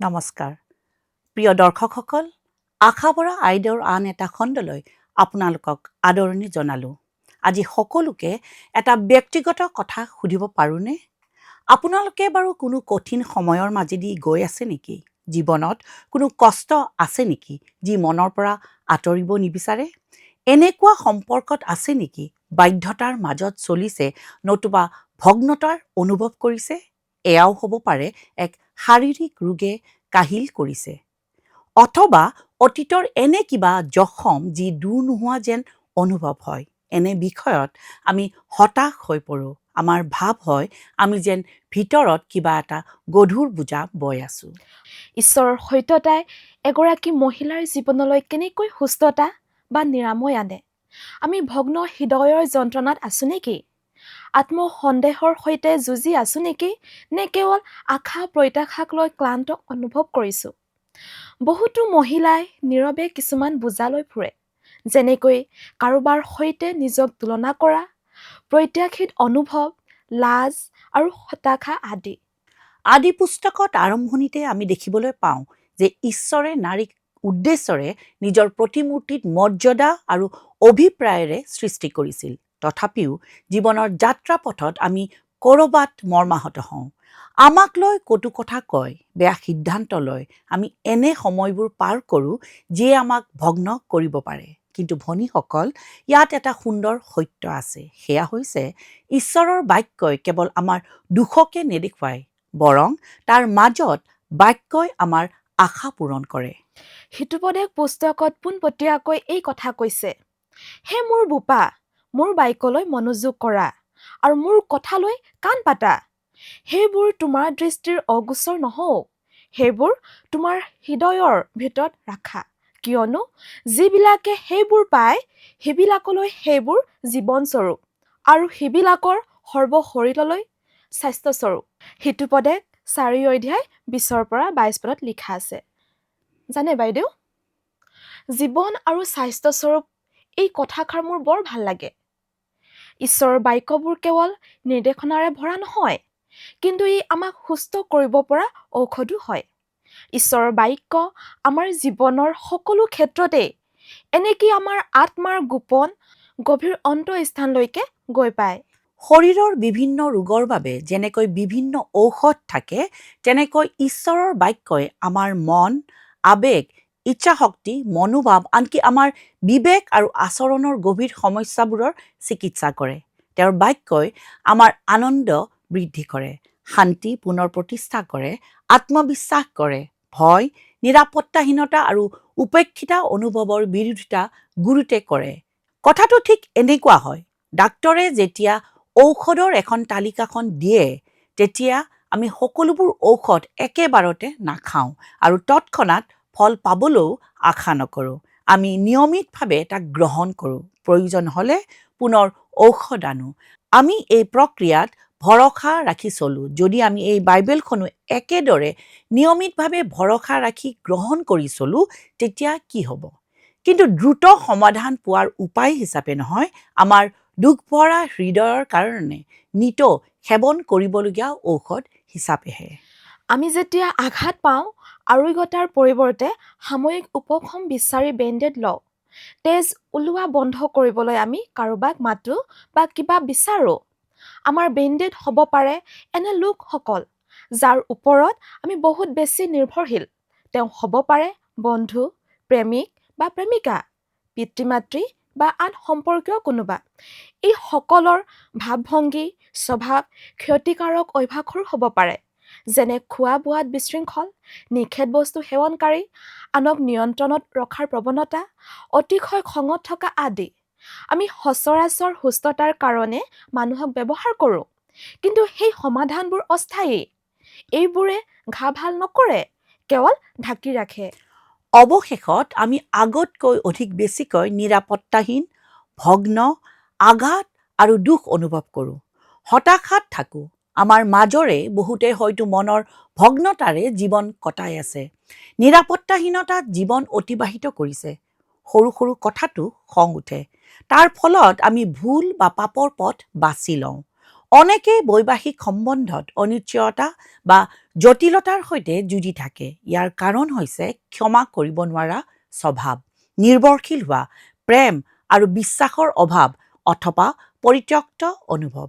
নমস্কাৰ প্ৰিয় দৰ্শকসকল, আশাবৰা আইদেউৰ আন এটা খণ্ডলৈ আপোনালোকক আদৰণি জনালোঁ। আজি সকলোকে এটা ব্যক্তিগত কথা সুধিব পাৰোঁনে? আপোনালোকে বাৰু কোনো কঠিন সময়ৰ মাজেদি গৈ আছে নেকি? জীৱনত কোনো কষ্ট আছে নেকি যি মনৰ পৰা আঁতৰিব নিবিচাৰে? এনেকুৱা সম্পৰ্কত আছে নেকি বাধ্যতাৰ মাজত চলিছে নতুবা ভগ্নতাৰ অনুভৱ কৰিছে? এয়াও হ'ব পাৰে এক শাৰীৰিক ৰোগে কাহিল কৰিছে, অথবা অতীতৰ এনে কিবা জখম যি দূৰ নোহোৱা যেন অনুভৱ হয়। এনে বিষয়ত আমি হতাশ হৈ পৰোঁ। আমাৰ ভাৱ হয় আমি যেন ভিতৰত কিবা এটা গধুৰ বোজা বৈ আছোঁ। ঈশ্বৰৰ সত্যতাই এগৰাকী মহিলাৰ জীৱনলৈ কেনেকৈ সুস্থতা বা নিৰাময় আনে? আমি ভগ্ন হৃদয়ৰ যন্ত্ৰণাত আছোঁ নেকি? আত্মসন্দেহৰ সৈতে যুঁজি আছোঁ নেকি? নে কেৱল আশা প্ৰত্যাশাক লৈ ক্লান্ত অনুভৱ কৰিছোঁ? বহুতো মহিলাই নীৰৱে কিছুমান বোজা লৈ ফুৰে, যেনেকৈ কাৰোবাৰ সৈতে নিজক তুলনা কৰা, প্ৰত্যাশিত অনুভৱ, লাজ আৰু হতাশা আদি। আদি পুস্তকত আৰম্ভণিতে আমি দেখিবলৈ পাওঁ যে ঈশ্বৰে নাৰীক উদ্দেশ্যৰে নিজৰ প্ৰতিমূৰ্তিত মৰ্যাদা আৰু অভিপ্ৰায়েৰে সৃষ্টি কৰিছিল। তথাপিও জীৱনৰ যাত্ৰাপথত আমি ক'ৰবাত মৰ্মাহত হওঁ। আমাক লৈ কটু কথা কয়, বেয়া সিদ্ধান্ত লয়। আমি এনে সময়বোৰ পাৰ কৰোঁ যিয়ে আমাক ভগ্ন কৰিব পাৰে। কিন্তু ভনীসকল, ইয়াত এটা সুন্দৰ সত্য আছে। সেয়া হৈছে ঈশ্বৰৰ বাক্যই কেৱল আমাৰ দুখকে নেদেখুৱায়, বৰং তাৰ মাজত বাক্যই আমাৰ আশা পূৰণ কৰে। হিতোপদেশ পুস্তকত পোনপটীয়াকৈ এই কথা কৈছে, হে মোৰ বোপা, মোৰ বাক্যলৈ মনোযোগ কৰা আৰু মোৰ কথালৈ কাণ পাতা। সেইবোৰ তোমাৰ দৃষ্টিৰ অগোচৰ নহওক, সেইবোৰ তোমাৰ হৃদয়ৰ ভিতৰত ৰাখা, কিয়নো যিবিলাকে সেইবোৰ পায় সেইবিলাকলৈ সেইবোৰ জীৱনস্বৰূপ আৰু সেইবিলাকৰ সৰ্বশৰীৰলৈ স্বাস্থ্যস্বৰূপ। হিতোপদেশ 4:20 পদত লিখা আছে। জানে বাইদেউ, জীৱন আৰু স্বাস্থ্যস্বৰূপ এই কথাষাৰ মোৰ বৰ ভাল লাগে। ঈশ্বৰৰ বাক্যবোৰ কেৱল নিৰ্দেশনাৰে ভৰা নহয়, কিন্তু ই আমাক সুস্থ কৰিব পৰা ঔষধো হয়। ঈশ্বৰৰ বাক্য আমাৰ জীৱনৰ সকলো ক্ষেত্ৰতে, এনেকি আমাৰ আত্মাৰ গোপন গভীৰ অন্তঃস্থানলৈকে গৈ পায়। শৰীৰৰ বিভিন্ন ৰোগৰ বাবে যেনেকৈ বিভিন্ন ঔষধ থাকে, তেনেকৈ ঈশ্বৰৰ বাক্যই আমাৰ মন, আৱেগ, ইচ্ছাশক্তি, মনোভাৱ, আনকি আমাৰ বিবেক আৰু আচৰণৰ গভীৰ সমস্যাবোৰৰ চিকিৎসা কৰে। তেওঁৰ বাক্যই আমাৰ আনন্দ বৃদ্ধি কৰে, শান্তি পুনৰ প্ৰতিষ্ঠা কৰে, আত্মবিশ্বাস কৰে, ভয়, নিৰাপত্তাহীনতা আৰু উপেক্ষিতা অনুভৱৰ বিৰোধিতা গুৰুতে কৰে। কথাটো ঠিক এনেকুৱা হয়, ডাক্তৰে যেতিয়া ঔষধৰ এখন তালিকাখন দিয়ে, তেতিয়া আমি সকলোবোৰ ঔষধ একেবাৰতে নাখাওঁ আৰু তৎক্ষণাত ফল পাবলৈও আশা নকৰোঁ। আমি নিয়মিতভাৱে তাক গ্ৰহণ কৰোঁ, প্ৰয়োজন হ'লে পুনৰ ঔষধ আনো। আমি এই প্ৰক্ৰিয়াত ভৰসা ৰাখি চলোঁ। যদি আমি এই বাইবেলখনো একেদৰে নিয়মিতভাৱে ভৰসা ৰাখি গ্ৰহণ কৰি চলোঁ, তেতিয়া কি হ'ব? কিন্তু দ্ৰুত সমাধান পোৱাৰ উপায় হিচাপে নহয়, আমাৰ দুখভৰা হৃদয়ৰ কাৰণে নিতৌ সেৱন কৰিবলগীয়া ঔষধ হিচাপেহে। আমি যেতিয়া আঘাত পাওঁ, আৰোগ্যতাৰ পৰিৱৰ্তে সাময়িক উপশম বিচাৰি বেণ্ডেড লওঁ। তেজ ওলোৱা বন্ধ কৰিবলৈ আমি কাৰোবাক মাতোঁ বা কিবা বিচাৰোঁ। আমাৰ বেণ্ডেড হ'ব পাৰে এনে লোকসকল যাৰ ওপৰত আমি বহুত বেছি নিৰ্ভৰশীল। তেওঁ হ'ব পাৰে বন্ধু, প্ৰেমিক বা প্ৰেমিকা, পিতৃ-মাতৃ বা আন সম্পৰ্কীয় কোনোবা। এই সকলৰ ভাৱ-ভংগী, স্বভাৱ ক্ষতিকাৰক অভ্যাসৰো হ'ব পাৰে, যেনে খোৱা বোৱাত বিশৃংখল, নিষেধ বস্তু সেৱনকাৰী, আনক নিয়ন্ত্ৰণত ৰখাৰ প্ৰৱণতা, অতিশয় খঙত থকা আদি। আমি সচৰাচৰ সুস্থতাৰ কাৰণে মানুহক ব্যৱহাৰ কৰোঁ, কিন্তু সেই সমাধানবোৰ অস্থায়ী। এইবোৰে ঘা ভাল নকৰে, কেৱল ঢাকি ৰাখে। অৱশেষত আমি আগতকৈ অধিক বেছিকৈ নিৰাপত্তাহীন, ভগ্ন, আঘাত আৰু দুখ অনুভৱ কৰোঁ। হতাশাত থাকোঁ। আমাৰ মাজৰে বহুতে হয়তো মনৰ ভগ্নতাৰে জীৱন কটাই আছে, নিৰাপত্তাহীনতাত জীৱন অতিবাহিত কৰিছে। সৰু সৰু কথাতো খং উঠে। তাৰ ফলত আমি ভুল বা পাপৰ পথ বাছি লওঁ। অনেকেই বৈবাহিক সম্বন্ধত অনিশ্চয়তা বা জটিলতাৰ সৈতে যুঁজি থাকে। ইয়াৰ কাৰণ হৈছে ক্ষমা কৰিব নোৱাৰা স্বভাৱ, নিৰ্ভৰশীল হোৱা, প্ৰেম আৰু বিশ্বাসৰ অভাৱ অথবা পৰিত্যক্ত অনুভৱ।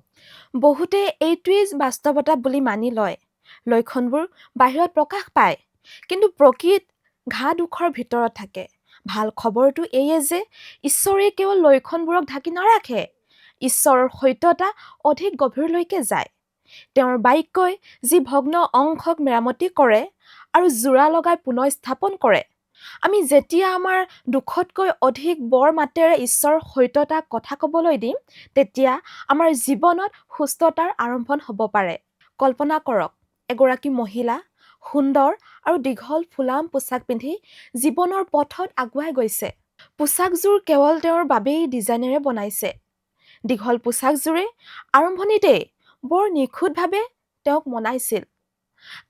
বহুতে এইটোৱেই বাস্তৱতা বুলি মানি লয়। লক্ষণবোৰ বাহিৰত প্ৰকাশ পায়, কিন্তু প্ৰকৃত ঘা দুখৰ ভিতৰত থাকে। ভাল খবৰটো এইয়ে যে ঈশ্বৰে কেৱল লক্ষণবোৰক ঢাকি নাৰাখে। ঈশ্বৰৰ সত্যতা অধিক গভীৰলৈকে যায়। তেওঁৰ বাক্যই যি ভগ্ন অংশক মেৰামতি কৰে আৰু জোৰা লগাই পুনৰ স্থাপন কৰে। আমি যেতিয়া আমাৰ দুখতকৈ অধিক বৰ মাতেৰে ঈশ্বৰৰ সত্যতাক কথা ক'বলৈ দিম, তেতিয়া আমাৰ জীৱনত সুস্থতাৰ আৰম্ভণ হ'ব পাৰে। কল্পনা কৰক, এগৰাকী মহিলা সুন্দৰ আৰু দীঘল ফুলাম পোছাক পিন্ধি জীৱনৰ পথত আগুৱাই গৈছে। পোছাকযোৰ কেৱল তেওঁৰ বাবেই ডিজাইনেৰে বনাইছে। দীঘল পোছাকযোৰে আৰম্ভণিতেই বৰ নিখুঁতভাৱে তেওঁক মনাইছিল।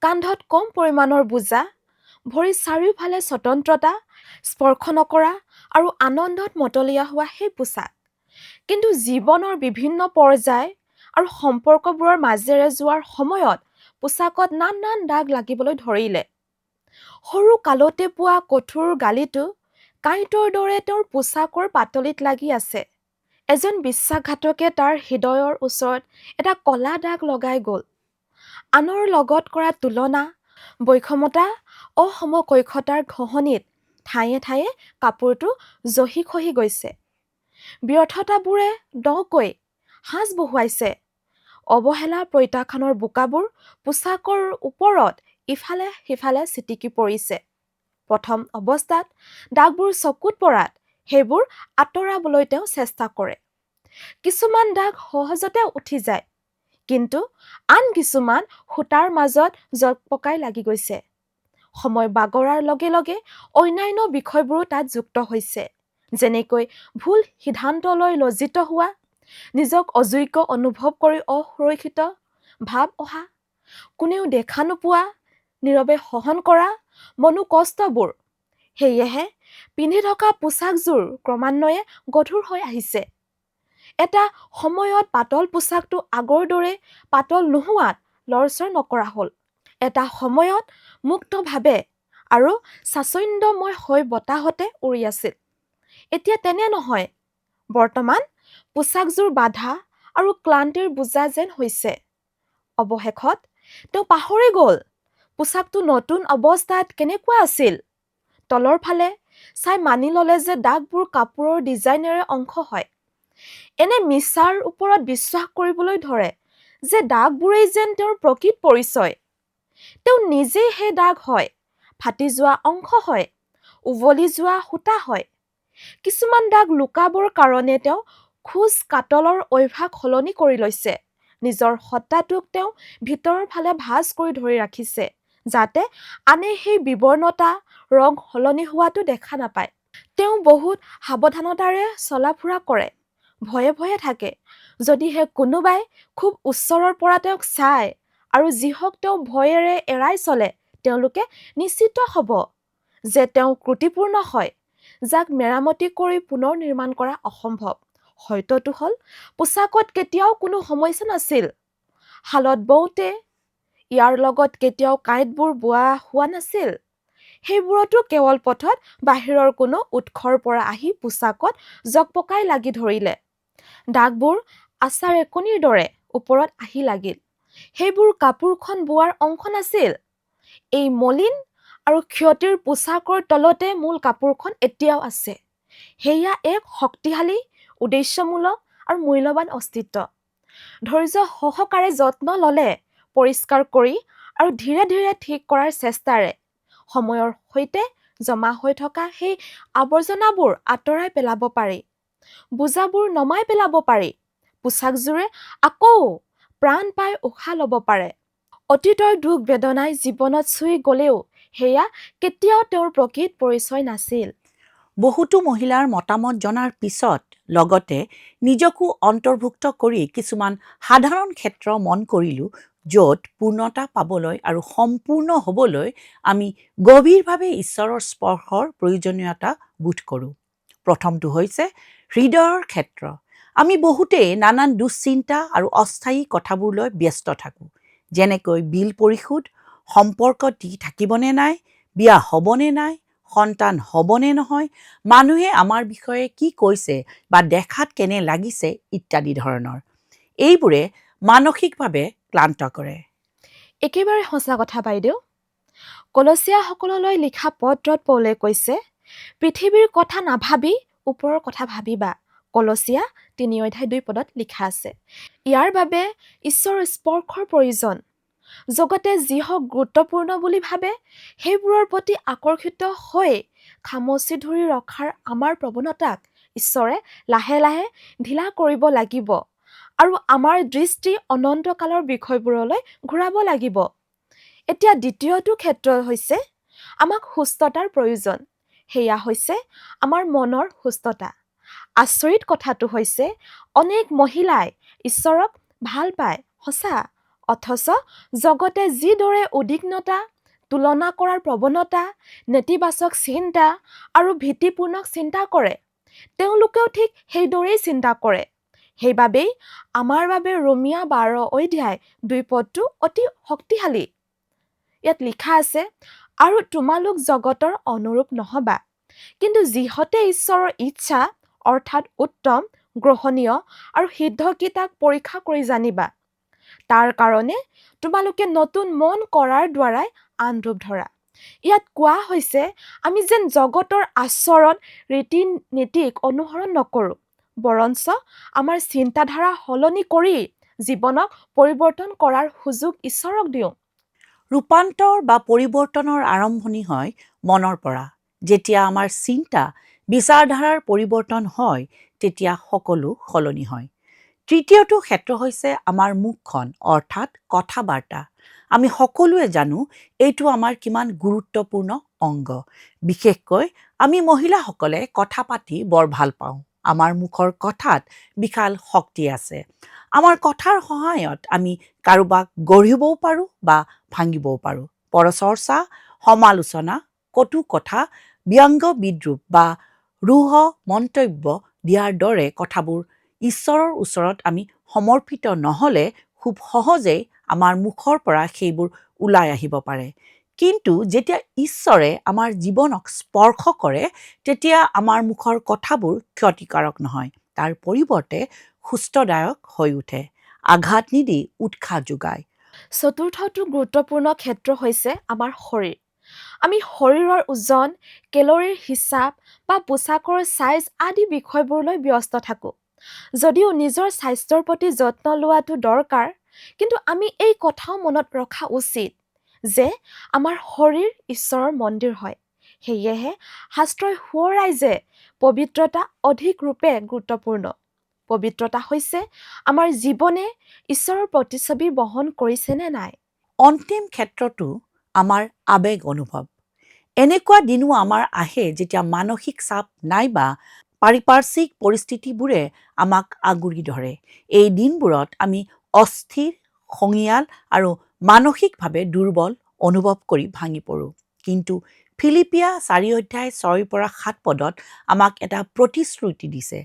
কান্ধত কম পৰিমাণৰ বোজা, ভৰিৰ চাৰিওফালে স্বতন্ত্ৰতা, স্পৰ্শ নকৰা আৰু আনন্দত মতলীয়া হোৱা সেই পোছাক। কিন্তু জীৱনৰ বিভিন্ন পৰ্যায় আৰু সম্পৰ্কবোৰৰ মাজেৰে যোৱাৰ সময়ত পোছাকত নানান দাগ লাগিবলৈ ধৰিলে। সৰু কালতে পোৱা কঠোৰ গালিটো কাঁইটৰ দৰে তেওঁৰ পোছাকৰ পাতলিত লাগি আছে। এজন বিশ্বাসঘাতকে তাৰ হৃদয়ৰ ওচৰত এটা কলা দাগ লগাই গ'ল। আনৰ লগত কৰা তুলনা, বৈষমতা, অসমকক্ষতাৰ ঘঁহনিত ঠায়ে ঠায়ে কাপোৰটো জহি খহি গৈছে। ব্যৰ্থতাবোৰে দকৈ সাজ বহুৱাইছে। অৱহেলা প্ৰত্যাখ্যানৰ বোকাবোৰ পোছাকৰ ওপৰত ইফালে সিফালে ছিটিকি পৰিছে। প্ৰথম অৱস্থাত দাগবোৰ চকুত পৰাত সেইবোৰ আঁতৰাবলৈ তেওঁ চেষ্টা কৰে। কিছুমান দাগ সহজতে উঠি যায়, কিন্তু আন কিছুমান সূতাৰ মাজত জকপকাই লাগি গৈছে। সময় বাগৰাৰ লগে লগে অন্যান্য বিষয়বোৰো তাত যুক্ত হৈছে, যেনেকৈ ভুল সিদ্ধান্ত লৈ লজ্জিত হোৱা, নিজক অযোগ্য অনুভৱ কৰি অসুৰক্ষিত ভাৱ অহা, কোনেও দেখা নোপোৱা, নীৰৱে সহন কৰা মনোকষ্টবোৰ। সেয়েহে পিন্ধি থকা পোছাকযোৰ ক্ৰমান্বয়ে গধুৰ হৈ আহিছে। এটা সময়ত পাতল পোছাকটো আগৰ দৰে পাতল নোহোৱাত লৰচৰ নকৰা হ'ল। এটা সময়ত মুক্তভাৱে আৰু স্বাচ্ছন্দ্যময় হৈ বতাহতে উৰি আছিল। এতিয়া তেনে নহয়। বৰ্তমান পোছাকযোৰ বাধা আৰু ক্লান্তিৰ বোজা যেন হৈছে। অৱশেষত তেওঁ পাহৰি গ'ল পোছাকটো নতুন অৱস্থাত কেনেকুৱা আছিল। তলৰ ফালে চাই মানি ল'লে যে দাগবোৰ কাপোৰৰ ডিজাইনেৰে অংশ হয়। এনে মিছাৰ ওপৰত বিশ্বাস কৰিবলৈ ধৰে যে দাগবোৰেই যেন তেওঁৰ প্ৰকৃত পৰিচয়। তেওঁ নিজেই সেই দাগ হয়, ফাটি যোৱা অংশ হয়, উভলি যোৱা সূতা হয়। কিছুমান দাগ লুকাবৰ কাৰণে তেওঁ খোজ কাটলৰ অভ্যাস সলনি কৰি লৈছে। নিজৰ সত্তাটোক তেওঁ ভিতৰৰ ফালে ভাঁজ কৰি ধৰি ৰাখিছে, যাতে আনে সেই বিবৰ্ণতা, ৰং সলনি হোৱাটো দেখা নাপায়। তেওঁ বহুত সাৱধানতাৰে চলা-ফুৰা কৰে, ভয়ে ভয়ে থাকে। যদিহে কোনোবাই খুব ওচৰৰ পৰা তেওঁক চায় আৰু যিহক তেওঁ ভয়েৰে এৰাই চলে, তেওঁলোকে নিশ্চিত হ'ব যে তেওঁ ত্ৰুটিপূৰ্ণ হয়, যাক মেৰামতি কৰি পুনৰ নিৰ্মাণ কৰা অসম্ভৱ। সত্যটো হ'ল পোছাকত কেতিয়াও কোনো সমস্যা নাছিল। শালত বওঁতে ইয়াৰ লগত কেতিয়াও কাঁইটবোৰ বোৱা হোৱা নাছিল। সেইবোৰতো কেৱল পথত বাহিৰৰ কোনো উৎসৰ পৰা আহি পোছাকত জকপকাই লাগি ধৰিলে। দাগবোৰ আচাৰ একনিৰ দৰে ওপৰত আহি লাগিল। সেইবোৰ কাপোৰখন বোৱাৰ অংশ নাছিল। এই মলিন আৰু ক্ষতিৰ পোছাকৰ তলতে মূল কাপোৰখন এতিয়াও আছে। সেয়া এক শক্তিশালী, উদ্দেশ্যমূলক আৰু মূল্যৱান অস্তিত্ব। ধৈৰ্য সহকাৰে যত্ন ল'লে, পৰিষ্কাৰ কৰি আৰু ধীৰে ধীৰে ঠিক কৰাৰ চেষ্টাৰে সময়ৰ সৈতে জমা হৈ থকা সেই আৱৰ্জনাবোৰ আঁতৰাই পেলাব পাৰি। বোজাবোৰ নমাই পেলাব পাৰি। পোছাকযোৰে আকৌ প্ৰাণ পাই উশাহ ল'ব পাৰে। অতীতৰ দুখ বেদনাই জীৱনত চুই গ'লেও সেয়া কেতিয়াও তেওঁৰ প্ৰকৃত পৰিচয় নাছিল। বহুতো মহিলাৰ মতামত জনাৰ পিছত লগতে নিজকো অন্তৰ্ভুক্ত কৰি কিছুমান সাধাৰণ ক্ষেত্ৰ মন কৰিলোঁ, য'ত পূৰ্ণতা পাবলৈ আৰু সম্পূৰ্ণ হ'বলৈ আমি গভীৰভাৱে ঈশ্বৰৰ স্পৰ্শৰ প্ৰয়োজনীয়তা বোধ কৰোঁ। প্ৰথমটো হৈছে হৃদয়ৰ ক্ষেত্ৰ। আমি বহুতেই নানান দুশ্চিন্তা আৰু অস্থায়ী কথাবোৰলৈ ব্যস্ত থাকোঁ, যেনেকৈ বিল পৰিশোধ, সম্পৰ্ক টিকি থাকিবনে নাই, বিয়া হ'বনে নাই, সন্তান হ'বনে নহয়, মানুহে আমাৰ বিষয়ে কি কৈছে বা দেখাত কেনে লাগিছে ইত্যাদি ধৰণৰ। এইবোৰে মানসিকভাৱে ক্লান্ত কৰে। একেবাৰে সঁচা কথা বাইদেউ। কলচীয়াসকললৈ লিখা পত্ৰত পৌলে কৈছে, পৃথিৱীৰ কথা নাভাবি ওপৰৰ কথা ভাবিবা। কলচীয়া 3:2 লিখা আছে। ইয়াৰ বাবে ঈশ্বৰৰ স্পৰ্শৰ প্ৰয়োজন। জগতে যি হওক গুৰুত্বপূৰ্ণ বুলি ভাবে, সেইবোৰৰ প্ৰতি আকৰ্ষিত হৈ খামচি ধৰি ৰখাৰ আমাৰ প্ৰৱণতাক ঈশ্বৰে লাহে লাহে ঢিলা কৰিব লাগিব আৰু আমাৰ দৃষ্টি অনন্তকালৰ বিষয়বোৰলৈ ঘূৰাব লাগিব। এতিয়া দ্বিতীয়টো ক্ষেত্ৰ হৈছে আমাক সুস্থতাৰ প্ৰয়োজন। সেয়া হৈছে আমাৰ মনৰ সুস্থতা। আচৰিত কথাটো হৈছে অনেক মহিলাই ঈশ্বৰক ভাল পায়, সঁচা, অথচ জগতে যিদৰে উদ্বিগ্নতা, তুলনা কৰাৰ প্ৰৱণতা, নেতিবাচক চিন্তা আৰু ভীতিপূৰ্ণ চিন্তা কৰে, তেওঁলোকেও ঠিক সেইদৰেই চিন্তা কৰে। সেইবাবেই আমাৰ বাবে ৰোমিয়া 12:2 অতি শক্তিশালী। ইয়াত লিখা আছে, আৰু তোমালোক জগতৰ অনুৰূপ নহবা, কিন্তু যিহতে ঈশ্বৰৰ ইচ্ছা অৰ্থাৎ উত্তম, গ্ৰহণীয় আৰু সিদ্ধকেইটাক পৰীক্ষা কৰি জানিবা। তাৰ কাৰণে তোমালোকে নতুন মন কৰাৰ দ্বাৰাই আন ৰূপ ধৰা। ইয়াত কোৱা হৈছে আমি যেন জগতৰ আচৰণ ৰীতি নীতিক অনুসৰণ নকৰোঁ, বৰঞ্চ আমাৰ চিন্তাধাৰা সলনি কৰি জীৱনক পৰিৱৰ্তন কৰাৰ সুযোগ ঈশ্বৰক দিওঁ। ৰূপান্তৰ বা পৰিৱৰ্তনৰ আৰম্ভণি হয় মনৰ পৰা। যেতিয়া আমাৰ চিন্তা, বিচাৰধাৰাৰ পৰিৱৰ্তন হয়, তেতিয়া সকলো সলনি হয়। তৃতীয়টো ক্ষেত্ৰ হৈছে আমাৰ মুখখন, অৰ্থাৎ কথা-বাৰ্তা। আমি সকলোৱে জানো এইটো আমাৰ কিমান গুৰুত্বপূৰ্ণ অংগ। বিশেষকৈ আমি মহিলাসকলে কথা পাতি বৰ ভাল পাওঁ। আমাৰ মুখৰ কথাত বিশাল শক্তি আছে। আমাৰ কথাৰ সহায়ত আমি কাৰোবাক গঢ়িবও পাৰোঁ বা ভাঙিবও পাৰোঁ। পৰচৰ্চা, সমালোচনা, কটু কথা, ব্যংগ বিদ্ৰূপ বা ৰুহ মন্তব্য দিয়াৰ দৰে কথাবোৰ ঈশ্বৰৰ ওচৰত আমি সমৰ্পিত নহ'লে খুব সহজেই আমাৰ মুখৰ পৰা সেইবোৰ ওলাই আহিব পাৰে। কিন্তু যেতিয়া ঈশ্বৰে আমাৰ জীৱনক স্পৰ্শ কৰে, তেতিয়া আমাৰ মুখৰ কথাবোৰ ক্ষতিকাৰক নহয়, তাৰ পৰিৱৰ্তে সুস্থদায়ক হৈ উঠে, আঘাত নিদি উৎসাহ যোগায়। চতুৰ্থটো গুৰুত্বপূৰ্ণ ক্ষেত্ৰ হৈছে আমাৰ শৰীৰ। আমি শৰীৰৰ ওজন, কেলৰীৰ হিচাপ বা পোছাকৰ চাইজ আদি বিষয়বোৰলৈ ব্যস্ত থাকোঁ। যদিও নিজৰ স্বাস্থ্যৰ প্ৰতি যত্ন লোৱাটো দৰকাৰ, কিন্তু আমি এই কথাও মনত ৰখা উচিত যে আমাৰ শৰীৰ ঈশ্বৰৰ মন্দিৰ হয়। সেয়েহে শাস্ত্ৰই সোঁৱৰাই যে পবিত্ৰতা অধিক ৰূপে গুৰুত্বপূৰ্ণ। পবিত্ৰতা হৈছে আমাৰ জীৱনে ঈশ্বৰৰ প্ৰতিচ্ছবি বহন কৰিছেনে নাই। অন্তিম ক্ষেত্ৰটো আমাৰ আৱেগ অনুভৱ। এনেকুৱা দিনো আমাৰ আহে যেতিয়া মানসিক চাপ নাইবা পাৰিপাৰ্শ্বিক পৰিস্থিতিবোৰে আমাক আগুৰি ধৰে। এই দিনবোৰত আমি অস্থিৰ, খঙিয়াল আৰু মানসিকভাৱে দুৰ্বল অনুভৱ কৰি ভাঙি পৰোঁ। কিন্তু ফিলিপিয়া 4:6-7 আমাক এটা প্ৰতিশ্ৰুতি দিছে।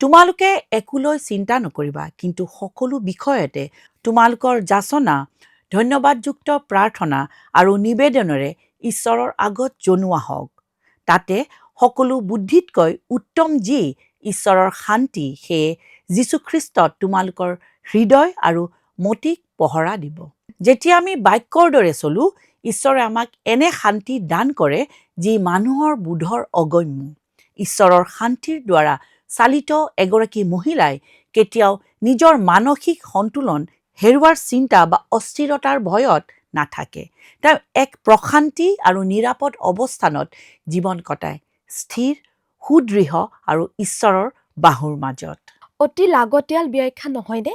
তোমালোকে একোলৈ চিন্তা নকৰিবা, কিন্তু সকলো বিষয়তে তোমালোকৰ যাচনা, ধন্যবাদযুক্ত প্ৰাৰ্থনা আৰু নিবেদনেৰে ঈশ্বৰৰ আগত জনোৱা হওক। তাতে সকলো বুদ্ধিতকৈ উত্তম যি ঈশ্বৰৰ শান্তি, সেয়ে যীশুখ্ৰীষ্টত তোমালোকৰ হৃদয় আৰু মতিক পহৰা দিব। যেতিয়া আমি বাক্যৰ দৰে চলোঁ, ঈশ্বৰে আমাক এনে শান্তি দান কৰে যি মানুহৰ বোধৰ অগম্য। ঈশ্বৰৰ শান্তিৰ দ্বাৰা চালিত এগৰাকী মহিলাই কেতিয়াও নিজৰ মানসিক সন্তুলন হেৰুৱাৰ চিন্তা বা অস্থিৰতাৰ ভয়ত নাথাকে। তেওঁ এক প্ৰশান্তি আৰু নিৰাপদ অৱস্থানত জীৱন কটায়, স্থিৰ, সুদৃঢ় আৰু ঈশ্বৰৰ বাহুৰ মাজত। অতি লাগতিয়াল ব্যাখ্যা নহয়নে?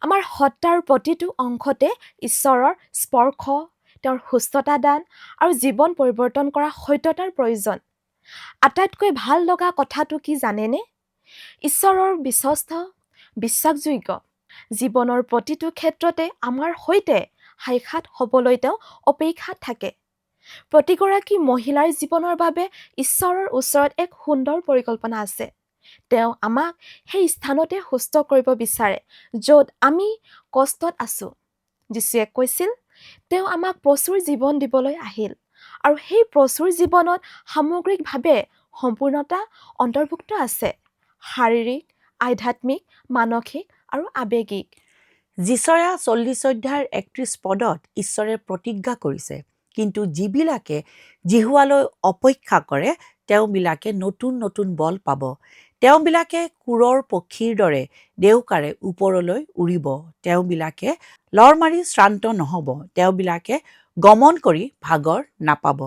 আমাৰ সত্তাৰ প্ৰতিটো অংশতে ঈশ্বৰৰ স্পৰ্শ, তেওঁৰ সুস্থতা দান আৰু জীৱন পৰিৱৰ্তন কৰা সত্যতাৰ প্ৰয়োজন। আটাইতকৈ ভাল লগা কথাটো কি জানেনে? ঈশ্বৰৰ বিশ্বস্ত, বিশ্বাসযোগ্য। জীৱনৰ প্ৰতিটো ক্ষেত্ৰতে আমাৰ সৈতে সাক্ষাৎ হ'বলৈ তেওঁ অপেক্ষাত থাকে। প্ৰতিগৰাকী মহিলাৰ জীৱনৰ বাবে ঈশ্বৰৰ ওচৰত এক সুন্দৰ পৰিকল্পনা আছে। তেওঁ আমাক সেই স্থানতে সুস্থ কৰিব বিচাৰে য'ত আমি কষ্টত আছোঁ। যীশুৱে কৈছিল তেওঁ আমাক প্ৰচুৰ জীৱন দিবলৈ আহিল আৰু সেই প্ৰচুৰ জীৱনত সামগ্ৰিকভাৱে সম্পূৰ্ণতা অন্তৰ্ভুক্ত আছে, শাৰীৰিক, আধ্যাত্মিক, মানসিক আৰু আৱেগিক। যিচয়া 40 অধ্যায়ৰ 31 পদত ঈশ্বৰে প্ৰতিজ্ঞা কৰিছে, কিন্তু যিবিলাকে জিহুৱালৈ অপেক্ষা কৰে তেওঁবিলাকে নতুন নতুন বল পাব। তেওঁবিলাকে কুৰৰ পক্ষীৰ দৰে দেউকাৰে ওপৰলৈ উৰিব। তেওঁবিলাকে লৰ মাৰি শ্ৰান্ত নহ'ব। তেওঁবিলাকে গমন কৰি ভাগৰ নাপাব।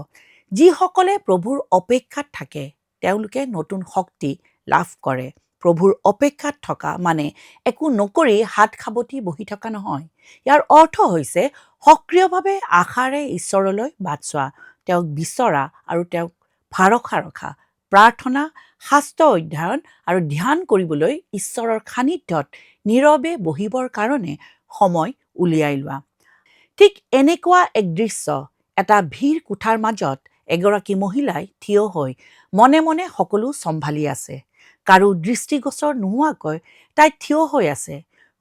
যিসকলে প্ৰভুৰ অপেক্ষাত থাকে তেওঁলোকে নতুন শক্তি লাভ কৰে। প্ৰভুৰ অপেক্ষাত থকা মানে একো নকৰি হাত সাৱটি বহি থকা নহয়। ইয়াৰ অৰ্থ হৈছে সক্ৰিয়ভাৱে আশাৰে ঈশ্বৰলৈ বাট চোৱা, তেওঁক বিচৰা আৰু তেওঁক ভৰসা ৰখা, প্ৰাৰ্থনা, শাস্ত্ৰ অধ্যয়ন আৰু ধ্যান কৰিবলৈ ঈশ্বৰৰ সান্নিধ্যত নীৰৱে বহিবৰ কাৰণে সময় উলিয়াই লোৱা। ঠিক এনেকুৱা এক দৃশ্য, এটা ভিৰ কোঠাৰ মাজত এগৰাকী মহিলাই থিয় হৈ মনে মনে সকলো চম্ভালি আছে। কাৰো দৃষ্টিগোচৰ নোহোৱাকৈ তাই থিয় হৈ আছে।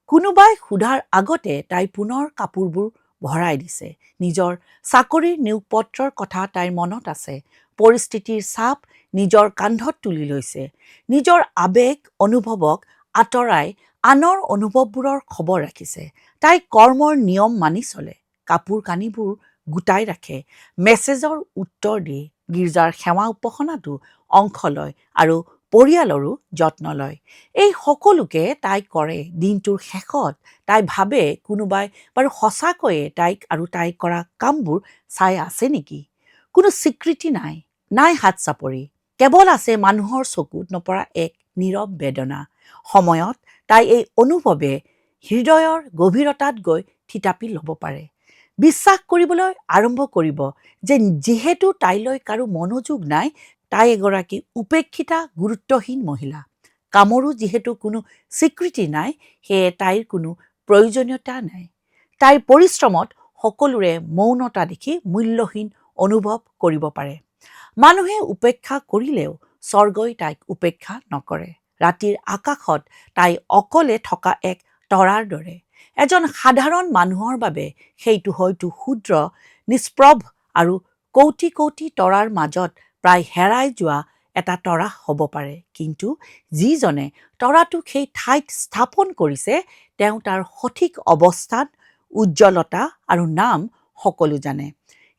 কোনোবাই সোধাৰ আগতে তাই পুনৰ কাপোৰবোৰ ভৰাই দিছে। নিজৰ চাকৰিৰ নিয়োগপত্ৰৰ কথা তাইৰ মনত আছে। পৰিস্থিতিৰ চাপ নিজৰ কান্ধত তুলি লৈছে। নিজৰ আৱেগ অনুভৱক আঁতৰাই আনৰ অনুভৱবোৰৰ খবৰ ৰাখিছে। তাই কৰ্মৰ নিয়ম মানি চলে, কাপোৰ কানিবোৰ গোটাই ৰাখে, মেছেজৰ উত্তৰ দিয়ে, গীৰ্জাৰ সেৱা উপাসনাতো অংশ লয় আৰু পৰিয়ালৰো যত্ন লয়। এই সকলোকে তাই কৰে। দিনটোৰ শেষত তাই ভাবে কোনোবাই বাৰু সঁচাকৈয়ে তাইক আৰু তাই কৰা কামবোৰ চাই আছে নেকি? কোনো স্বীকৃতি নাই, নাই হাত চাপৰি, কেৱল আছে মানুহৰ চকুত নপৰা এক নীৰৱ বেদনা। সময়ত তাই এই অনুভৱে হৃদয়ৰ গভীৰতাত গৈ থিতাপি ল'ব পাৰে। বিশ্বাস কৰিবলৈ আৰম্ভ কৰিব যে যিহেতু তাইলৈ কাৰো মনোযোগ নাই, তাই এগৰাকী উপেক্ষিতা গুৰুত্বহীন মহিলা। কামৰো যিহেতু কোনো স্বীকৃতি নাই, সেয়ে তাইৰ কোনো প্ৰয়োজনীয়তা নাই। তাইৰ পৰিশ্ৰমত সকলোৰে মৌনতা দেখি মূল্যহীন অনুভৱ কৰিব পাৰে। মানুহে উপেক্ষা কৰিলেও স্বৰ্গই তাইক উপেক্ষা নকৰে। ৰাতিৰ আকাশত তাই অকলে থকা এক তৰাৰ দৰে। এজন সাধাৰণ মানুহৰ বাবে সেইটো হয়তো ক্ষুদ্ৰ, নিষ্প্ৰভ আৰু কৌটি কৌটি তৰাৰ মাজত প্ৰায় হেৰাই যোৱা এটা তৰা হ'ব পাৰে। কিন্তু যিজনে তৰাটোক সেই ঠাইত স্থাপন কৰিছে তেওঁ তাৰ সঠিক অৱস্থান, উজ্জ্বলতা আৰু নাম সকলো জানে।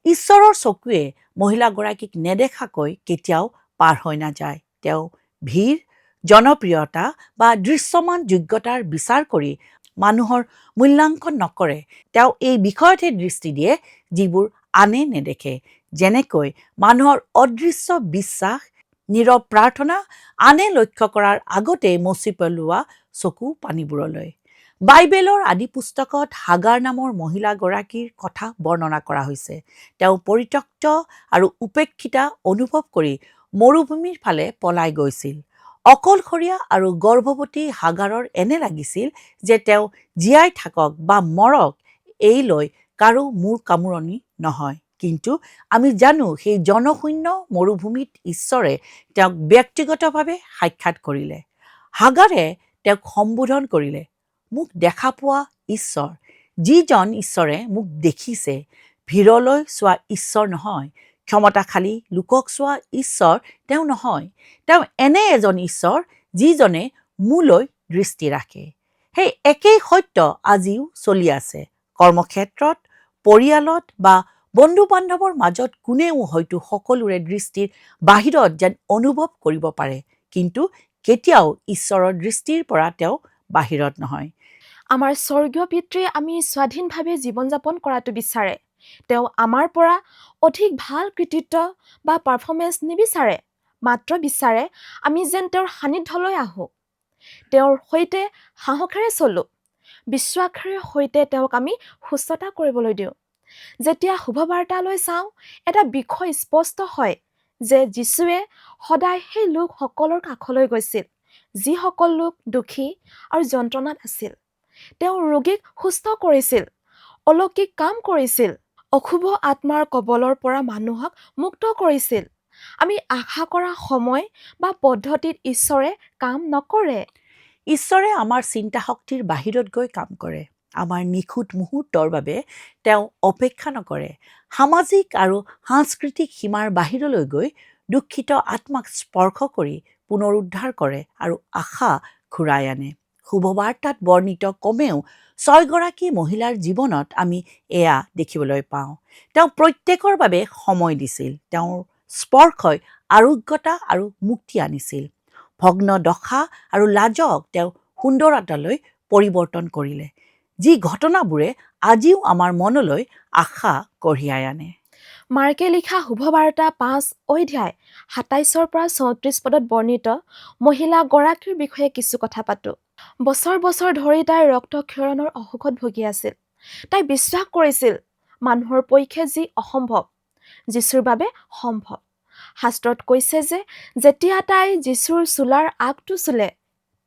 ঈশ্বৰৰ চকুৱে মহিলাগৰাকীক নেদেখাকৈ কেতিয়াও পাৰ হৈ নাযায়। তেওঁ ভিৰ, জনপ্ৰিয়তা বা দৃশ্যমান যোগ্যতাৰ বিচাৰ কৰি মানুহৰ মূল্যাংকন নকৰে। তেওঁ এই বিষয়তহে দৃষ্টি দিয়ে যিবোৰ আনে নেদেখে, যেনেকৈ মানুহৰ অদৃশ্য বিশ্বাস, নীৰৱ প্ৰাৰ্থনা, আনে লক্ষ্য কৰাৰ আগতে মচি পেলোৱা চকু পানীবোৰলৈ। বাইবেলৰ আদি পুস্তকত হাগাৰ নামৰ মহিলাগৰাকীৰ কথা বৰ্ণনা কৰা হৈছে। তেওঁ পৰিত্যক্ত আৰু উপেক্ষিতা অনুভৱ কৰি মৰুভূমিৰ ফালে পলাই গৈছিল। অকলশৰীয়া আৰু গৰ্ভৱতী হাগাৰৰ এনে লাগিছিল যে তেওঁ জীয়াই থাকক বা মৰক এই লৈ কাৰো মূৰ কামোৰণি নহয়। কিন্তু আমি জানো সেই জনশূন্য মৰুভূমিত ঈশ্বৰে তেওঁক ব্যক্তিগতভাৱে সাক্ষাৎ কৰিলে। হাগাৰে তেওঁক সম্বোধন কৰিলে, মোক দেখা পোৱা ঈশ্বৰ। যিজন ঈশ্বৰে মোক দেখিছে, ভিৰলৈ চোৱা ঈশ্বৰ নহয়, ক্ষমতাশালী লোকক চোৱা ঈশ্বৰ তেওঁ নহয়। তেওঁ এনে এজন ঈশ্বৰ যিজনে মোলৈ দৃষ্টি ৰাখে। সেই একেই সত্য আজিও চলি আছে। কৰ্মক্ষেত্ৰত, পৰিয়ালত বা বন্ধু বান্ধৱৰ মাজত কোনেও হয়তো সকলোৰে দৃষ্টিৰ বাহিৰত যেন অনুভৱ কৰিব পাৰে, কিন্তু কেতিয়াও ঈশ্বৰৰ দৃষ্টিৰ পৰা তেওঁ বাহিৰত নহয়। আমাৰ স্বৰ্গীয় পিতৃয়ে আমি স্বাধীনভাৱে জীৱন যাপন কৰাটো বিচাৰে। তেওঁ আমাৰ পৰা অধিক ভাল কৃতিত্ব বা পাৰফৰ্মেঞ্চ নিবিচাৰে, মাত্ৰ বিচাৰে আমি যেন তেওঁৰ সান্নিধ্যলৈ আহোঁ, তেওঁৰ সৈতে সাহসেৰে চলোঁ, বিশ্বাসেৰে সৈতে তেওঁক আমি সুস্থতা কৰিবলৈ দিওঁ। যেতিয়া শুভবাৰ্তালৈ চাওঁ, এটা বিষয় স্পষ্ট হয় যে যীশুৱে সদায় সেই লোকসকলৰ কাষলৈ গৈছিল যিসকল লোক দুখী আৰু যন্ত্ৰণাত আছিল। তেওঁ ৰোগীক সুস্থ কৰিছিল, অলৌকিক কাম কৰিছিল, অশুভ আত্মাৰ কবলৰ পৰা মানুহক মুক্ত কৰিছিল আমি আশা কৰা সময় বা পদ্ধতিত ঈশ্বৰে কাম নকৰে। ঈশ্বৰে আমাৰ চিন্তা শক্তিৰ বাহিৰত গৈ কাম কৰে। আমাৰ নিখুঁত মুহূৰ্তৰ বাবে তেওঁ অপেক্ষা নকৰে। সামাজিক আৰু সাংস্কৃতিক সীমাৰ বাহিৰলৈ গৈ দুখিত আত্মাক স্পৰ্শ কৰি পুনৰুদ্ধাৰ কৰে আৰু আশা ঘূৰাই আনে। শুভবাৰ্তাত বৰ্ণিত কমেও 6গৰাকী মহিলাৰ জীৱনত আমি এয়া দেখিবলৈ পাওঁ। তেওঁ প্ৰত্যেকৰ বাবে সময় দিছিল। তেওঁৰ স্পৰ্শই আৰোগ্যতা আৰু মুক্তি আনিছিল। ভগ্ন দশা আৰু লাজক তেওঁ সুন্দৰতালৈ পৰিৱৰ্তন কৰিলে, যি ঘটনাবোৰে আজিও আমাৰ মনলৈ আশা কঢ়িয়াই আনে। মাৰ্কে লিখা শুভবাৰ্তা 5 অধ্যায় 27 পৰা 34 পদত বৰ্ণিত মহিলাগৰাকীৰ বিষয়ে কিছু কথা পাতোঁ। বছৰ বছৰ ধৰি তাই ৰক্তক্ষৰণৰ অসুখত ভুগি আছিল। তাই বিশ্বাস কৰিছিল মানুহৰ পক্ষে যি অসম্ভৱ, যীশুৰ বাবে সম্ভৱ। শাস্ত্ৰত কৈছে যে যেতিয়া তাই যীশুৰ চোলাৰ আগটো চুলে,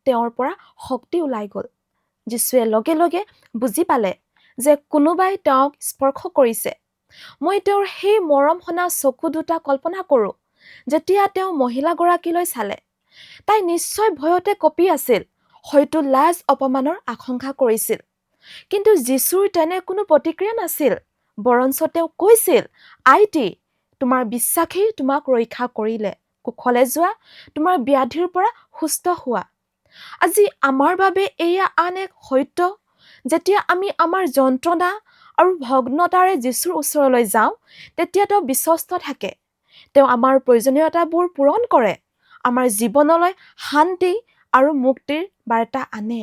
তেওঁৰ পৰা শক্তি ওলাই গ'ল। যীশুৱে লগে লগে বুজি পালে যে কোনোবাই তেওঁক স্পৰ্শ কৰিছে। মই তেওঁৰ সেই মৰম সনা চকু দুটা কল্পনা কৰোঁ। যেতিয়া তেওঁ মহিলাগৰাকীলৈ চালে, তাই নিশ্চয় ভয়তে কঁপি আছিল, হয়তো লাজ অপমানৰ আশংকা কৰিছিল। কিন্তু যীশুৰ তেনে কোনো প্ৰতিক্ৰিয়া নাছিল। বৰঞ্চ তেওঁ কৈছিল, আইটি, তোমাৰ বিশ্বাসেই তোমাক ৰক্ষা কৰিলে। কুশলে যোৱা, তোমাৰ ব্যাধিৰ পৰা সুস্থ হোৱা। আজি আমাৰ বাবে এয়া আন এক সত্য। যেতিয়া আমি আমাৰ যন্ত্ৰণা আৰু ভগ্নতাৰে যীশুৰ ওচৰলৈ যাওঁ, তেতিয়া তেওঁ বিশ্বস্ত থাকে। তেওঁ আমাৰ প্ৰয়োজনীয়তাবোৰ পূৰণ কৰে, আমাৰ জীৱনলৈ শান্তি আৰু মুক্তিৰ বাৰ্তা আনে।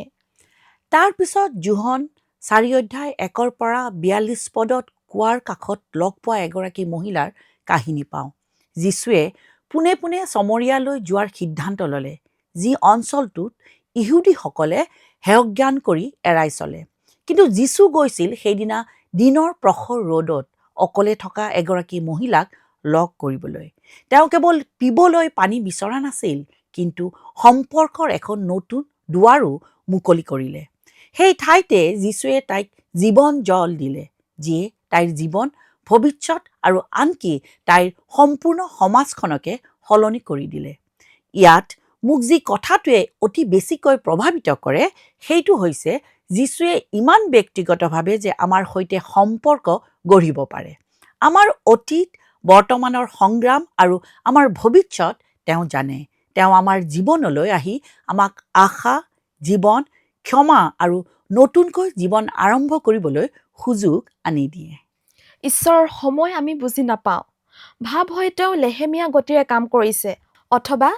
তাৰ পিছত যোহন 4 অধ্যায় 1 পৰা 42 পদত কুৱাৰ কাষত লগ পোৱা এগৰাকী মহিলাৰ কাহিনী পাওঁ। যীশুৱে পোনে পোনে চমৰীয়ালৈ যোৱাৰ সিদ্ধান্ত ল'লে, যি অঞ্চলটোত ইহুদীসকলে হেয়জ্ঞান কৰি এৰাই চলে। কিন্তু যীশু গৈছিল সেইদিনা দিনৰ প্ৰখৰ ৰ'দত অকলে থকা এগৰাকী মহিলাক লগ কৰিবলৈ। তেওঁ কেৱল পিবলৈ পানী বিচৰা নাছিল, কিন্তু সম্পৰ্কৰ এখন নতুন দুৱাৰো মুকলি কৰিলে। সেই ঠাইতে যীশুৱে তাইক জীৱন জল দিলে, যিয়ে তাইৰ জীৱন, ভৱিষ্যত আৰু আনকি তাইৰ সম্পূৰ্ণ সমাজখনকে সলনি কৰি দিলে। ইয়াত মোক যি কথাটোৱে অতি বেছিকৈ প্ৰভাৱিত কৰে, সেইটো হৈছে যীশুৱে ইমান ব্যক্তিগতভাৱে যে আমাৰ সৈতে সম্পৰ্ক গঢ়িব পাৰে। আমাৰ অতীত, বৰ্তমানৰ সংগ্ৰাম আৰু আমাৰ ভৱিষ্যত তেওঁ জানে। তেওঁ আমাৰ জীৱনলৈ আহি আমাক আশা, জীৱন, ক্ষমা আৰু নতুনকৈ জীৱন আৰম্ভ কৰিবলৈ সুযোগ আনি দিয়ে। ঈশ্বৰৰ সময় আমি বুজি নাপাওঁ। ভাৱ হয় তেওঁ লেহেমীয়া গতিৰে কাম কৰিছে, অথবা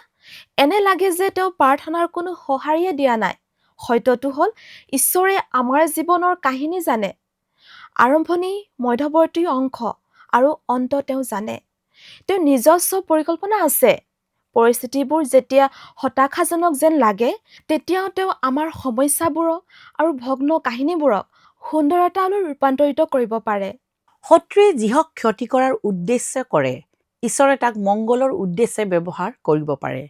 এনে লাগে যে তেওঁ প্ৰাৰ্থনাৰ কোনো সঁহাৰিয়ে দিয়া নাই। সত্যটো হ'ল ঈশ্বৰে আমাৰ জীৱনৰ কাহিনী জানে। আৰম্ভণি, মধ্যৱৰ্তী অংশ আৰু অন্ত তেওঁ জানে। তেওঁৰ নিজস্ব পৰিকল্পনা আছে। পৰিস্থিতিবোৰ যেতিয়া হতাশাজনক যেন লাগে, তেতিয়াও তেওঁ আমাৰ সমস্যাবোৰক আৰু ভগ্ন কাহিনীবোৰক সুন্দৰতালৈ ৰূপান্তৰিত কৰিব পাৰে। শত্ৰুৱে যিহক ক্ষতি কৰাৰ উদ্দেশ্যে কৰে, ঈশ্বৰে তাক মংগলৰ উদ্দেশ্যে ব্যৱহাৰ কৰিব পাৰে।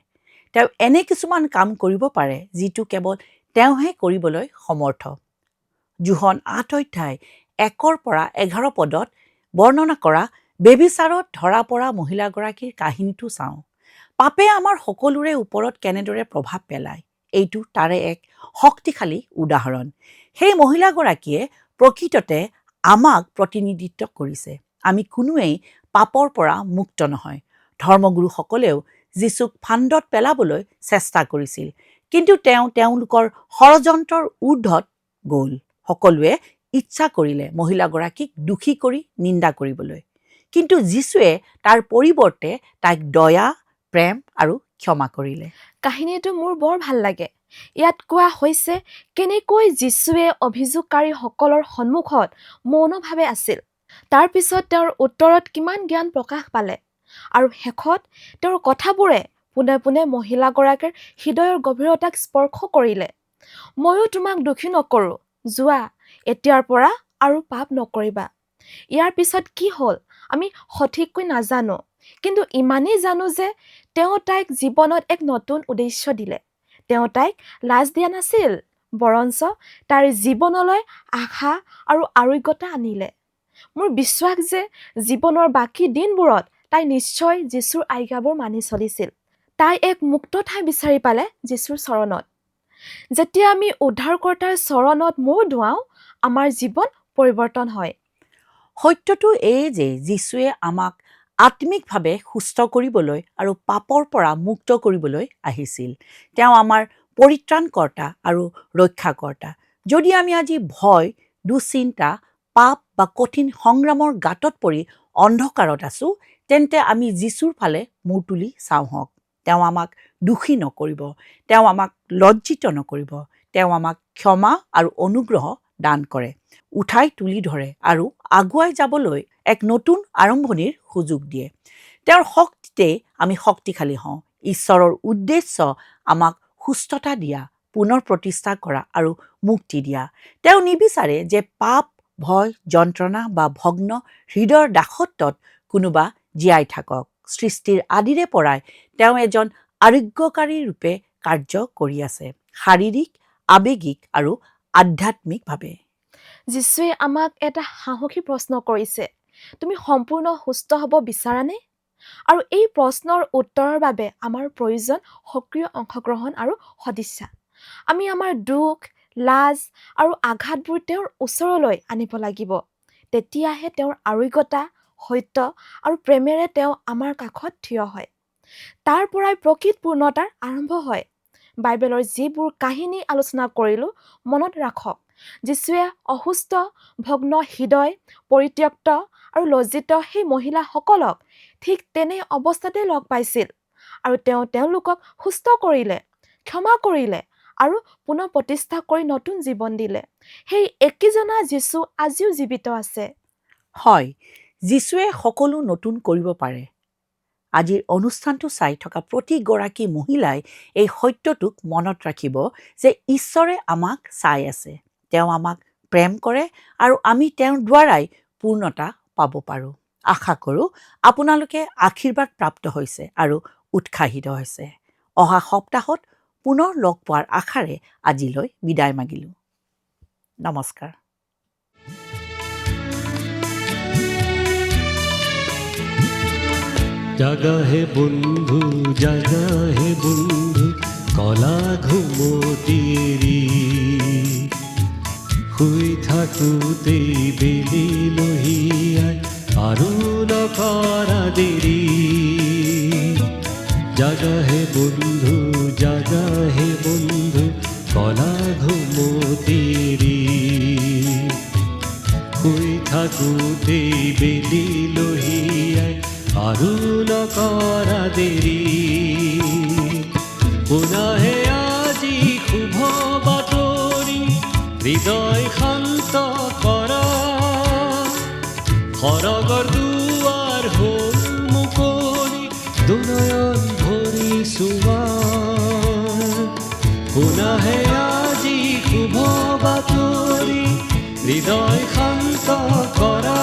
তেওঁ এনে কিছুমান কাম কৰিব পাৰে যিটো কেৱল তেওঁহে কৰিবলৈ সমৰ্থ। যোহন 8 অধ্যায় 1 পৰা 11 পদত বৰ্ণনা কৰা বেবিচাৰত ধৰা পৰা মহিলাগৰাকীৰ কাহিনীটো চাওঁ। পাপে আমাৰ সকলোৰে ওপৰত কেনেদৰে প্ৰভাৱ পেলায়, এইটো তাৰে এক শক্তিশালী উদাহৰণ। সেই মহিলাগৰাকীয়ে প্ৰকৃততে আমাক প্ৰতিনিধিত্ব কৰিছে। আমি কোনোৱেই পাপৰ পৰা মুক্ত নহয়। ধৰ্মগুৰুসকলেও যীশুক ফান্দত পেলাবলৈ চেষ্টা কৰিছিল, কিন্তু তেওঁ তেওঁলোকৰ ষড়যন্ত্ৰৰ ঊৰ্ধত গ'ল। সকলোৱে ইচ্ছা কৰিলে মহিলাগৰাকীক দোষী কৰি নিন্দা কৰিবলৈ, কিন্তু যীশুৱে তাৰ পৰিৱৰ্তে তাইক দয়া, প্ৰেম আৰু ক্ষমা কৰিলে। কাহিনীটো মোৰ বৰ ভাল লাগে। ইয়াত কোৱা হৈছে কেনেকৈ যীশুৱে অভিযোগকাৰীসকলৰ সন্মুখত মৌনভাৱে আছিল। তাৰ পিছত তেওঁৰ উত্তৰত কিমান জ্ঞান প্ৰকাশ পালে, আৰু শেষত তেওঁৰ কথাবোৰে পোনে পোনে মহিলাগৰাকীৰ হৃদয়ৰ গভীৰতাক স্পৰ্শ কৰিলে। ময়ো তোমাক দোষী নকৰোঁ, যোৱা, এতিয়াৰ পৰা আৰু পাপ নকৰিবা। ইয়াৰ পিছত কি হ'ল আমি সঠিককৈ নাজানো, কিন্তু ইমানেই জানো যে তেওঁ তাইক জীৱনত এক নতুন উদ্দেশ্য দিলে। তেওঁ তাইক লাজ দিয়া নাছিল, বৰঞ্চ তাইৰ জীৱনলৈ আশা আৰু আৰোগ্যতা আনিলে। মোৰ বিশ্বাস যে জীৱনৰ বাকী দিনবোৰত তাই নিশ্চয় যীশুৰ আজ্ঞাবোৰ মানি চলিছিল। তাই এক মুক্ত ঠাই বিচাৰি পালে যীশুৰ চৰণত। যেতিয়া আমি উদ্ধাৰকৰ্তাৰ চৰণত মূৰ দুৱাওঁ, আমাৰ জীৱন পৰিৱৰ্তন হয়। সত্যটো এই যে যীশুৱে আমাক আত্মিকভাৱে সুস্থ কৰিবলৈ আৰু পাপৰ পৰা মুক্ত কৰিবলৈ আহিছিল। তেওঁ আমাৰ পৰিত্ৰাণকৰ্তা আৰু ৰক্ষাকৰ্তা। যদি আমি আজি ভয়, দুশ্চিন্তা, পাপ বা কঠিন সংগ্ৰামৰ গাঁতত পৰি অন্ধকাৰত আছোঁ, তেন্তে আমি যীশুৰ ফালে মূৰ তুলি চাওঁ হওক। তেওঁ আমাক দোষী নকৰিব, তেওঁ আমাক লজ্জিত নকৰিব, তেওঁ আমাক ক্ষমা আৰু অনুগ্ৰহ দান কৰে, উঠাই তুলি ধৰে আৰু আগুৱাই যাবলৈ এক নতুন আৰম্ভণিৰ সুযোগ দিয়ে। তেওঁৰ শক্তিতে আমি শক্তিশালী হওঁ। ঈশ্বৰৰ উদ্দেশ্য আমাক সুস্থতা দিয়া, পুনৰ প্ৰতিষ্ঠা কৰা আৰু মুক্তি দিয়া। তেওঁ নিবিচাৰে যে পাপ, ভয়, যন্ত্ৰণা বা ভগ্ন হৃদয়ৰ দাসত্বত কোনোবা জীয়াই থাকক। সৃষ্টিৰ আদিৰে পৰাই তেওঁ এজন আৰোগ্যকাৰী ৰূপে কাৰ্য কৰি আছে, শাৰীৰিক, আৱেগিক আৰু আধ্যাত্মিকভাৱে। যীশুৱে আমাক এটা সাহসী প্ৰশ্ন কৰিছে, তুমি সম্পূৰ্ণ সুস্থ হ'ব বিচাৰানে? আৰু এই প্ৰশ্নৰ উত্তৰৰ বাবে আমাৰ প্ৰয়োজন সক্ৰিয় অংশগ্ৰহণ আৰু সদিচ্ছা। আমি আমাৰ দুখ, লাজ আৰু আঘাতবোৰ তেওঁৰ ওচৰলৈ আনিব লাগিব। তেতিয়াহে তেওঁৰ আৰোগ্যতা, সত্য আৰু প্ৰেমেৰে তেওঁ আমাৰ কাষত থিয় হয়। তাৰ পৰাই প্ৰকৃত পূৰ্ণতাৰ আৰম্ভ হয়। বাইবেলৰ যিবোৰ কাহিনী আলোচনা কৰিলোঁ, মনত ৰাখক, যীশুৱে অসুস্থ, ভগ্ন হৃদয়, পৰিত্যক্ত আৰু লজ্জিত সেই মহিলাসকলক ঠিক তেনে অৱস্থাতে লগ পাইছিল আৰু তেওঁ তেওঁলোকক সুস্থ কৰিলে, ক্ষমা কৰিলে আৰু পুনৰ প্ৰতিষ্ঠা কৰি নতুন জীৱন দিলে। সেই একেজনা যীশু আজিও জীৱিত আছে। হয়, যীশুৱে সকলো নতুন কৰিব পাৰে। আজিৰ অনুষ্ঠানটো চাই থকা প্ৰতিগৰাকী মহিলাই এই সত্যটোক মনত ৰাখিব যে ঈশ্বৰে আমাক চাই আছে, তেওঁ আমাক প্ৰেম কৰে আৰু আমি তেওঁৰ দ্বাৰাই পূৰ্ণতা পাব পাৰোঁ। আশা কৰোঁ আপোনালোকে আশীৰ্বাদ প্ৰাপ্ত হৈছে আৰু উৎসাহিত হৈছে। অহা সপ্তাহত পুনৰ লগ পোৱাৰ আশাৰে আজিলৈ বিদায় মাগিলোঁ। নমস্কাৰ। জাগা হে বন্ধু, জাগা হে বন্ধু, কলা ঘুমতিৰি শুই থাকোঁতেই বেলি লহিয়াই আৰু নকৰা দেৰি। জাগা হে বন্ধু, জাগা হে বন্ধু, কলা ঘুমতিৰি শুই থাকোঁতেই বেলি লহিয়াই আৰু নকৰা দেৰি। শুনাহে আজি শুভ বাতৰি, হৃদয় শান্ত কৰা, সৰগৰ দুৱাৰ হ'ল মুকলি, দুনয়ন ভৰি চোৱা। শুনাহে আজি শুভ বাতৰি, হৃদয় শান্ত কৰা,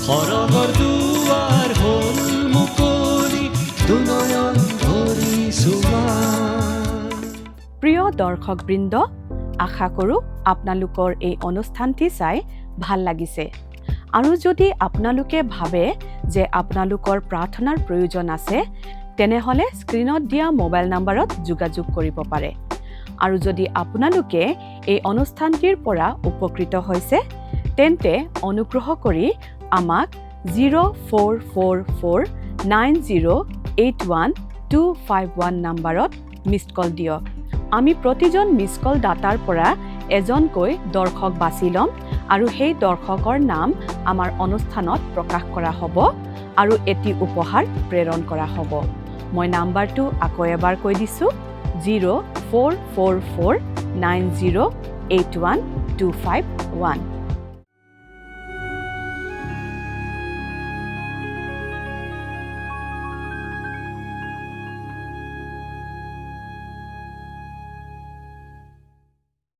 সৰগৰ দুৱাৰ হ'ল মুকলি, দুনয়ন ভৰি চোৱা। প্ৰিয় দৰ্শকবৃন্দ, আশা কৰোঁ আপোনালোকৰ এই অনুষ্ঠানটি চাই ভাল লাগিছে। আৰু যদি আপোনালোকে ভাবে যে আপোনালোকৰ প্ৰাৰ্থনাৰ প্ৰয়োজন আছে, তেনেহ'লে স্ক্ৰীনত দিয়া মোবাইল নম্বৰত যোগাযোগ কৰিব পাৰে। আৰু যদি আপোনালোকে এই অনুষ্ঠানটিৰ পৰা উপকৃত হৈছে, তেন্তে অনুগ্ৰহ কৰি আমাক 0444908151 নম্বৰত মিছড কল দিয়ক। আমি প্ৰতিজন মিছড কল দাতাৰ পৰা এজনকৈ দৰ্শক বাছি ল'ম আৰু সেই দৰ্শকৰ নাম আমাৰ অনুষ্ঠানত প্ৰকাশ কৰা হ'ব আৰু এটি উপহাৰ প্ৰেৰণ কৰা হ'ব। মই নাম্বাৰটো আকৌ এবাৰ কৈ দিছোঁ, 0444908151।